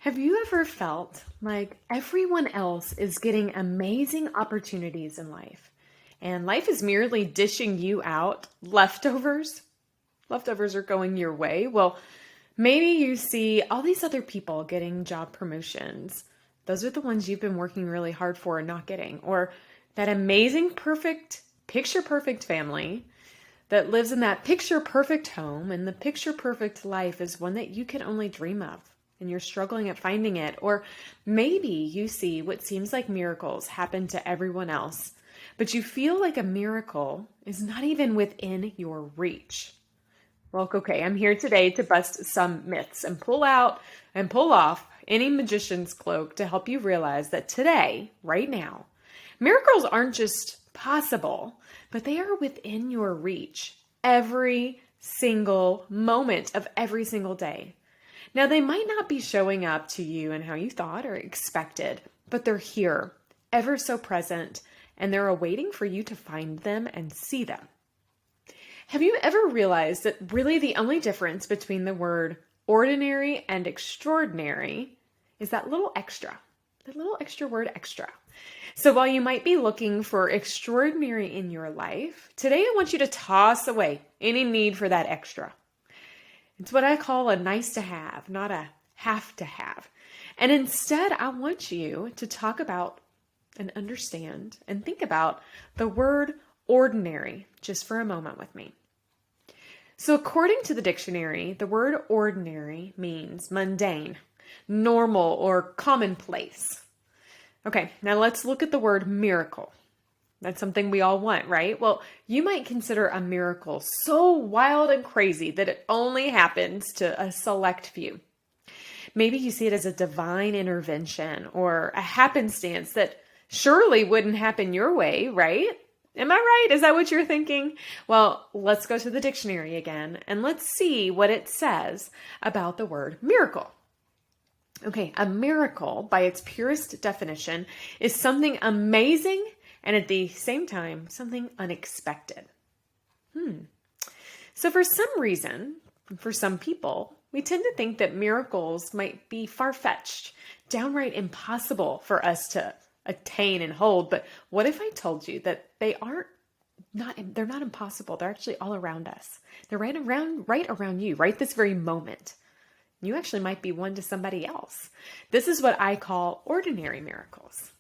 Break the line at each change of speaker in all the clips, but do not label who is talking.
Have you ever felt like everyone else is getting amazing opportunities in life and life is merely dishing you out leftovers? Leftovers are going your way. Well, maybe you see all these other people getting job promotions. Those are the ones you've been working really hard for and not getting. Or that amazing, perfect, picture perfect family that lives in that picture perfect home, and the picture perfect life is one that you can only dream of and you're struggling at finding it. Or maybe you see what seems like miracles happen to everyone else, but you feel like a miracle is not even within your reach. Well, okay, I'm here today to bust some myths and pull out and pull off any magician's cloak to help you realize that today, right now, miracles aren't just possible, but they are within your reach every single moment of every single day. Now, they might not be showing up to you in how you thought or expected, but they're here, ever so present, and they're awaiting for you to find them and see them. Have you ever realized that really the only difference between the word ordinary and extraordinary is that little extra word extra? So while you might be looking for extraordinary in your life, today I want you to toss away any need for that extra. It's what I call a nice to have, not a have to have. And instead, I want you to talk about and understand and think about the word ordinary just for a moment with me. So according to the dictionary, the word ordinary means mundane, normal, or commonplace. Okay, now let's look at the word miracle. That's something we all want, right? Well, you might consider a miracle so wild and crazy that it only happens to a select few. Maybe you see it as a divine intervention or a happenstance that surely wouldn't happen your way, right? Am I right? Is that what you're thinking? Well, let's go to the dictionary again and let's see what it says about the word miracle. Okay, a miracle, by its purest definition, is something amazing and at the same time, something unexpected. So for some reason, for some people, we tend to think that miracles might be far-fetched, downright impossible for us to attain and hold. But what if I told you that they're not impossible. They're actually all around us. They're right around you, right this very moment. You actually might be one to somebody else. This is what I call ordinary miracles.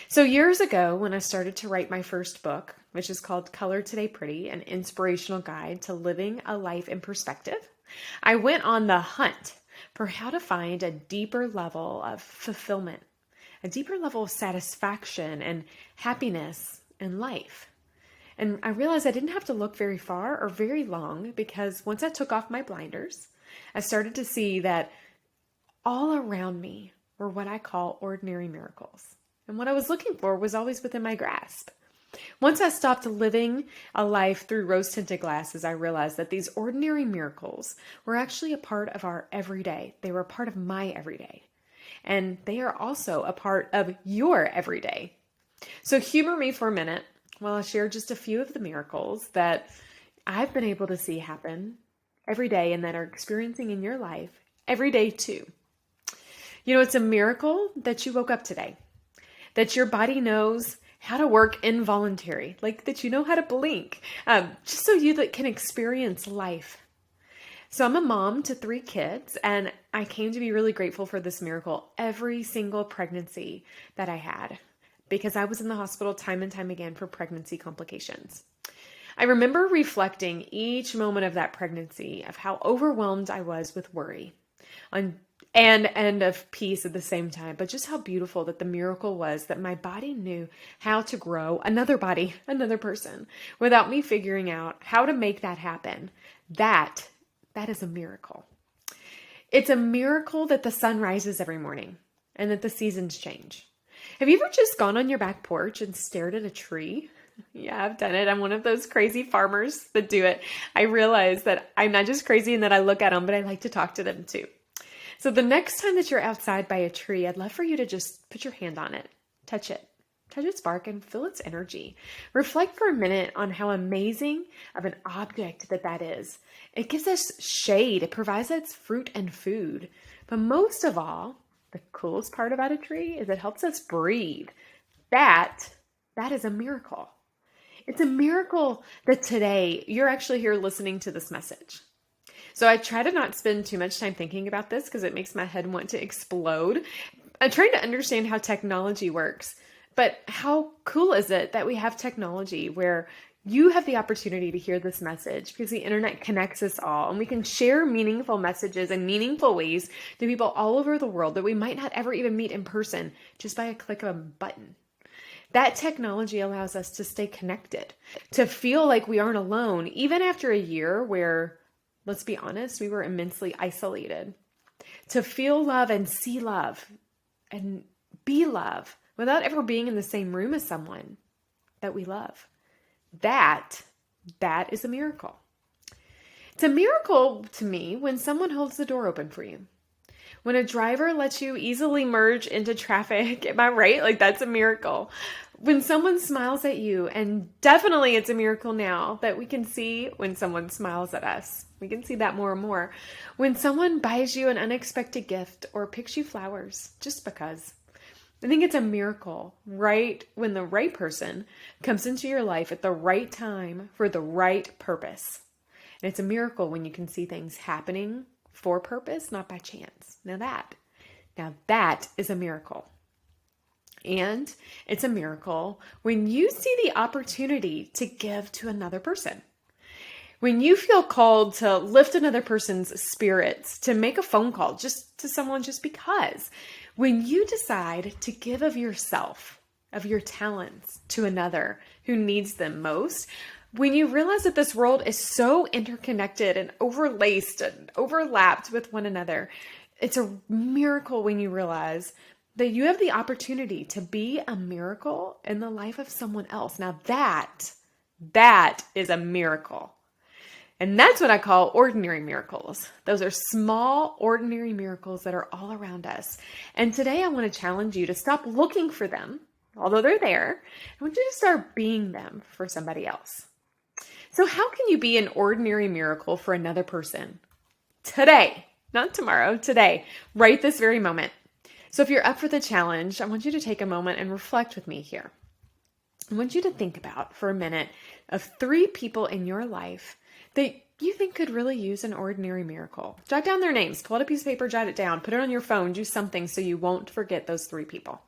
So years ago, when I started to write my first book, which is called Color Today Pretty, an inspirational guide to living a life in perspective, I went on the hunt for how to find a deeper level of fulfillment, a deeper level of satisfaction and happiness in life. And I realized I didn't have to look very far or very long, because once I took off my blinders, I started to see that all around me were what I call ordinary miracles. And what I was looking for was always within my grasp. Once I stopped living a life through rose-tinted glasses, I realized that these ordinary miracles were actually a part of our everyday. They were a part of my everyday. And they are also a part of your everyday. So humor me for a minute while I share just a few of the miracles that I've been able to see happen every day and that are experiencing in your life every day too. You know, it's a miracle that you woke up today, that your body knows how to work involuntary, like that you know how to blink, just so you that can experience life. So I'm a mom to 3 kids, and I came to be really grateful for this miracle every single pregnancy that I had, because I was in the hospital time and time again for pregnancy complications. I remember reflecting each moment of that pregnancy of how overwhelmed I was with worry and of peace at the same time, but just how beautiful that the miracle was that my body knew how to grow another body, another person, without me figuring out how to make that happen. That is a miracle. It's a miracle that the sun rises every morning and that the seasons change. Have you ever just gone on your back porch and stared at a tree? Yeah, I've done it. I'm one of those crazy farmers that do it. I realize that I'm not just crazy in that I look at them, but I like to talk to them too. So the next time that you're outside by a tree, I'd love for you to just put your hand on it, touch its bark and feel its energy. Reflect for a minute on how amazing of an object that is. It gives us shade. It provides us fruit and food. But most of all, The coolest part about a tree is it helps us breathe. That, that is a miracle. It's a miracle that today you're actually here listening to this message. So I try to not spend too much time thinking about this because it makes my head want to explode. I'm trying to understand how technology works, but how cool is it that we have technology where you have the opportunity to hear this message because the internet connects us all and we can share meaningful messages in meaningful ways to people all over the world that we might not ever even meet in person just by a click of a button. That technology allows us to stay connected, to feel like we aren't alone, even after a year where, let's be honest, we were immensely isolated. To feel love and see love and be love without ever being in the same room as someone that we love. That is a miracle. It's a miracle to me when someone holds the door open for you. When a driver lets you easily merge into traffic, am I right? Like that's a miracle. When someone smiles at you, and definitely it's a miracle now that we can see when someone smiles at us. We can see that more and more. When someone buys you an unexpected gift or picks you flowers just because. I think it's a miracle, right? When the right person comes into your life at the right time for the right purpose. And it's a miracle when you can see things happening for purpose, not by chance. Now that is a miracle. And it's a miracle when you see the opportunity to give to another person. When you feel called to lift another person's spirits, to make a phone call just to someone just because. When you decide to give of yourself, of your talents to another who needs them most, when you realize that this world is so interconnected and overlaced and overlapped with one another, it's a miracle when you realize that you have the opportunity to be a miracle in the life of someone else. Now that is a miracle. And that's what I call ordinary miracles. Those are small, ordinary miracles that are all around us. And today I want to challenge you to stop looking for them, although they're there. I want you to start being them for somebody else. So how can you be an ordinary miracle for another person? Today, not tomorrow, today, right this very moment. So if you're up for the challenge, I want you to take a moment and reflect with me here. I want you to think about for a minute of 3 people in your life that you think could really use an ordinary miracle. Jot down their names, pull out a piece of paper, jot it down, put it on your phone, do something so you won't forget those 3 people.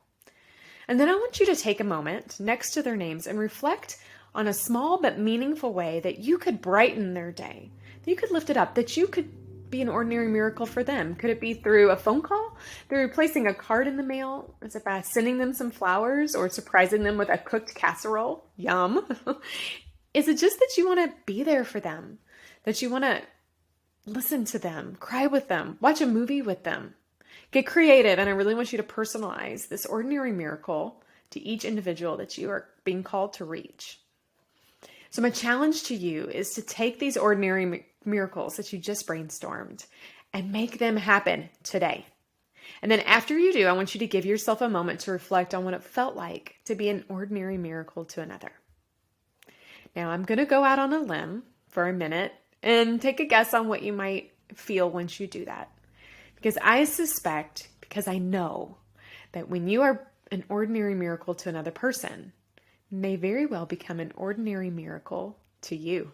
And then I want you to take a moment next to their names and reflect on a small but meaningful way that you could brighten their day, that you could lift it up, that you could be an ordinary miracle for them. Could it be through a phone call, through placing a card in the mail? Is it by sending them some flowers or surprising them with a cooked casserole? Yum. Is it just that you want to be there for them? That you want to listen to them, cry with them, watch a movie with them? Get creative, and I really want you to personalize this ordinary miracle to each individual that you are being called to reach. So my challenge to you is to take these ordinary miracles that you just brainstormed and make them happen today. And then after you do, I want you to give yourself a moment to reflect on what it felt like to be an ordinary miracle to another. Now I'm going to go out on a limb for a minute and take a guess on what you might feel once you do that. Because I suspect, because I know that when you are an ordinary miracle to another person, may very well become an ordinary miracle to you.